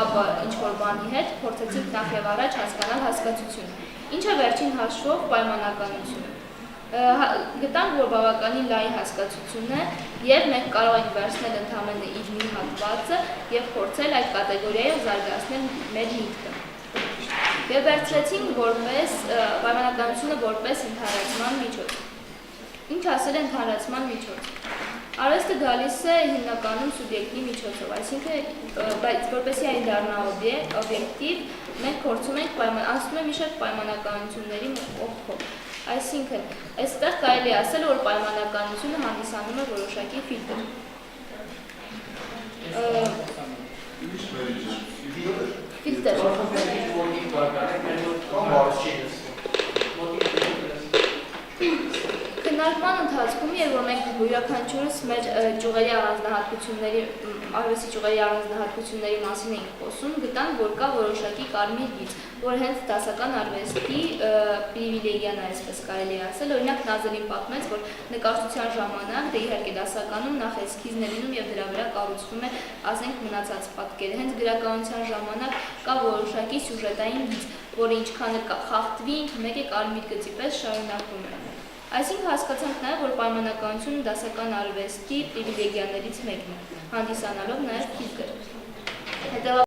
կապը ինչ-որ բանի հետ, փորձեցինք նախ եւ առաջ հասկանալ հասկացությունը, ինչը վերջին հաշվով պայմանականություն է։ Գտանք, որ բավականին լայն հասկացություն է, եւ մենք կարող ենք վերցնել ընդհանրապես իր մի հատվածը եւ փորձել այդ կատեգորիայով զարգացնել մեր միտքը։ Եվ վերցրեցինք որպես պայմանականությունը որպես ընդհանրացման միջոց։ Ինչ ասել է ընդհանրացման միջոց։ Արվեստը գալիս է հիմնականում սուբյեկտի միջոցով, այսինքն որպեսզի այն դառնա օբյեկտիվ, մենք փորձում ենք անցնում է մի շարք պայմանականությունների օգտով։ Այսինքն, այստեղ կարելի ասել, որ պայմանականությունը հանդիսանում է որոշակի ֆիլտր։ Քննարկման ընթացքում, երբ որ մենք յուրաքանչյուրս մեր ճյուղերի առանձնահատկությունների, արվեստի ճյուղերի առանձնահատկությունների մասին ենք խոսում, գտանք, որ կա որոշակի կարմիր գիծ, որ հենց դասական արվեստի պրիվիլեգիան է, այսպես կարելի ասել, օրինակ Նազելին պատմեց, որ նկարչության ժամանակ, դե իհարկե դասականում նախ էսքիզն է լինում եւ դրա վրա կառուցվում է, ասենք, մնացած պատկերը, հենց գրականության ժամանակ կա որոշակի սյուժետային գիծ, որը ինչքան էլ խախտվի, մեկ է կարմիր գծի պես շարունակվում է։ Այսինքն հասկացանք նաև, որ պայմանականությունը դասական արվեստի պրիվիլեգիաներից մեկն է, հանդիսանալով նաև ֆիլտր։